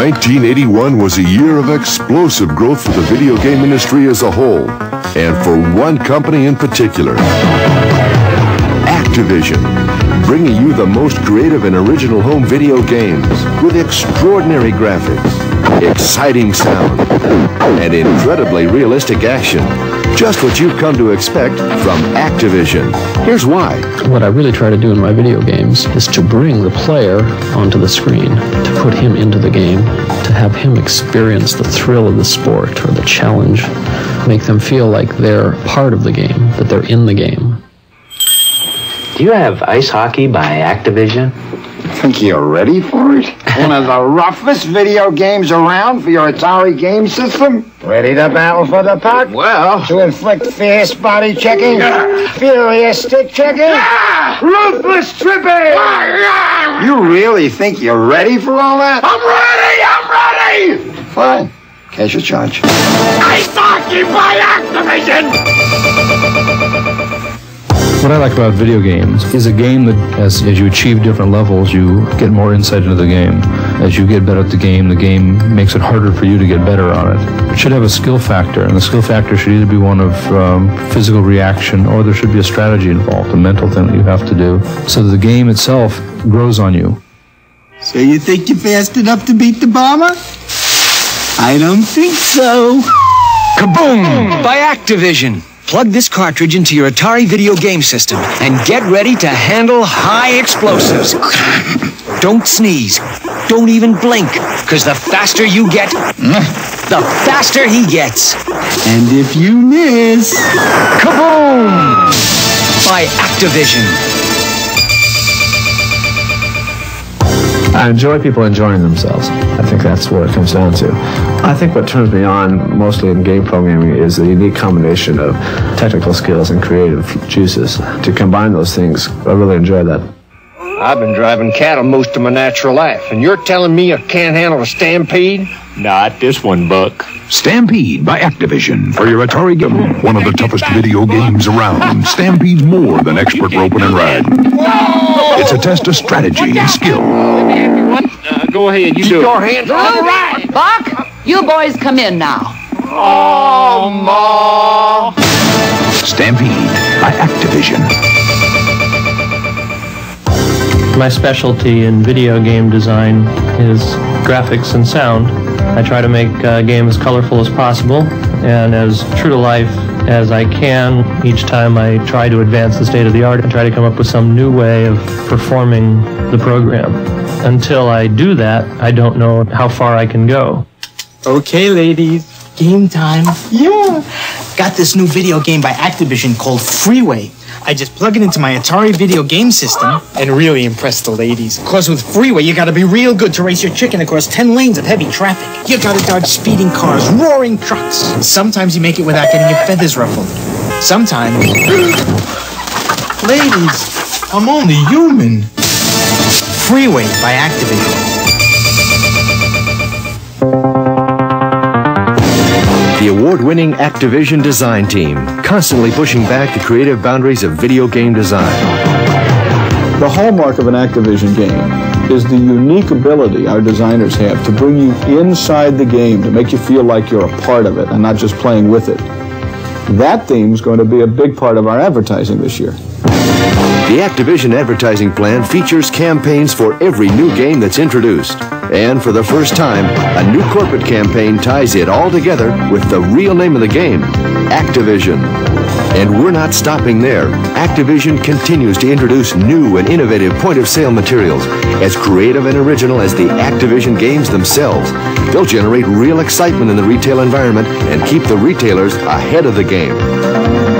1981 was a year of explosive growth for the video game industry as a whole, and for one company in particular, Activision, bringing you the most creative and original home video games with extraordinary graphics, exciting sound, and incredibly realistic action. Just what you've come to expect from Activision. Here's why. What I really try to do in my video games is to bring the player onto the screen, to put him into the game, to have him experience the thrill of the sport or the challenge, make them feel like they're part of the game, that they're in the game. Do you have ice hockey by Activision? Think you're ready for it? One of the roughest video games around for your Atari game system? Ready to battle for the puck? Well, to inflict fierce body checking, furious stick checking, ruthless tripping. You really think you're ready for all that? I'm ready! Fine. Cash your charge. Ice hockey by Activision! What I like about video games is a game that, as you achieve different levels, you get more insight into the game. As you get better at the game makes it harder for you to get better on it. It should have a skill factor, and the skill factor should either be one of physical reaction, or there should be a strategy involved, a mental thing that you have to do, so that the game itself grows on you. So you think you're fast enough to beat the bomber? I don't think so. Kaboom! By Activision. Plug this cartridge into your Atari video game system and get ready to handle high explosives. Don't sneeze. Don't even blink, because the faster you get, the faster he gets. And if you miss... Kaboom! By Activision. I enjoy people enjoying themselves. I think that's what it comes down to. I think what turns me on mostly in game programming is the unique combination of technical skills and creative juices. To combine those things, I really enjoy that. I've been driving cattle most of my natural life, and you're telling me I can't handle a stampede? Not this one, Buck. Stampede by Activision for your Atari game. One of the toughest video games around. Stampede's more than expert roping and riding. It's a test of strategy and skill. Go ahead, you do it. Your hands on the right. Buck, you boys come in now. Oh, Ma. Stampede by Activision. My specialty in video game design is graphics and sound. I try to make a game as colorful as possible and as true to life as I can. Each time I try to advance the state of the art and try to come up with some new way of performing the program. Until I do that, I don't know how far I can go. Okay, ladies, game time. Yeah! Got this new video game by Activision called Freeway. I just plug it into my Atari video game system and really impress the ladies. Of course, with Freeway, you gotta be real good to race your chicken across 10 lanes of heavy traffic. You gotta dodge speeding cars, roaring trucks. Sometimes you make it without getting your feathers ruffled. Sometimes... Ladies, I'm only human. Freeway by Activision. The award-winning Activision design team, constantly pushing back the creative boundaries of video game design. The hallmark of an Activision game is the unique ability our designers have to bring you inside the game, to make you feel like you're a part of it and not just playing with it. That theme is going to be a big part of our advertising this year. The Activision advertising plan features campaigns for every new game that's introduced. And for the first time, a new corporate campaign ties it all together with the real name of the game, Activision. And we're not stopping there. Activision continues to introduce new and innovative point-of-sale materials, as creative and original as the Activision games themselves. They'll generate real excitement in the retail environment and keep the retailers ahead of the game.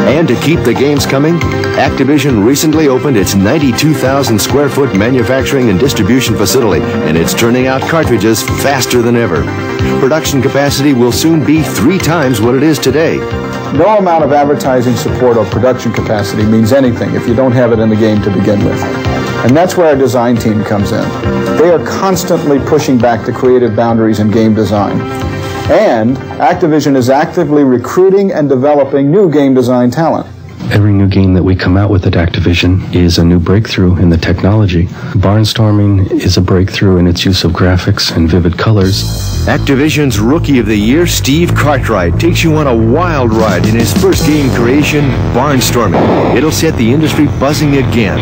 And to keep the games coming, Activision recently opened its 92,000 square foot manufacturing and distribution facility, and it's turning out cartridges faster than ever. Production capacity will soon be 3 times what it is today. No amount of advertising support or production capacity means anything if you don't have it in the game to begin with. And that's where our design team comes in. They are constantly pushing back the creative boundaries in game design. And Activision is actively recruiting and developing new game design talent. Every new game that we come out with at Activision is a new breakthrough in the technology. Barnstorming is a breakthrough in its use of graphics and vivid colors. Activision's Rookie of the Year, Steve Cartwright, takes you on a wild ride in his first game creation, Barnstorming. It'll set the industry buzzing again.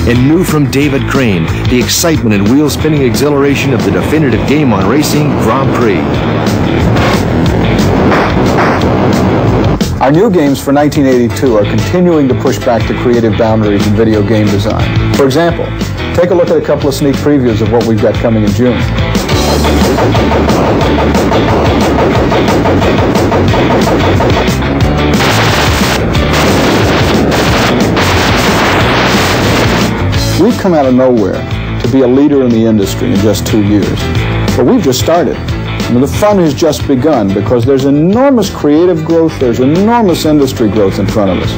And new from David Crane, the excitement and wheel-spinning exhilaration of the definitive game on racing, Grand Prix. Our new games for 1982 are continuing to push back the creative boundaries in video game design. For example, take a look at a couple of sneak previews of what we've got coming in June. We've come out of nowhere to be a leader in the industry in just 2 years. But we've just started. I mean, the fun has just begun because there's enormous creative growth, there's enormous industry growth in front of us.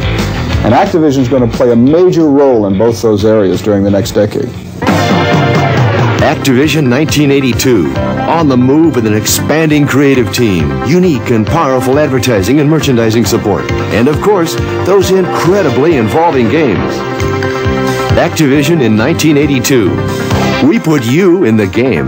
And Activision's going to play a major role in both those areas during the next decade. Activision 1982. On the move with an expanding creative team, unique and powerful advertising and merchandising support, and of course, those incredibly involving games. Activision in 1982. We put you in the game.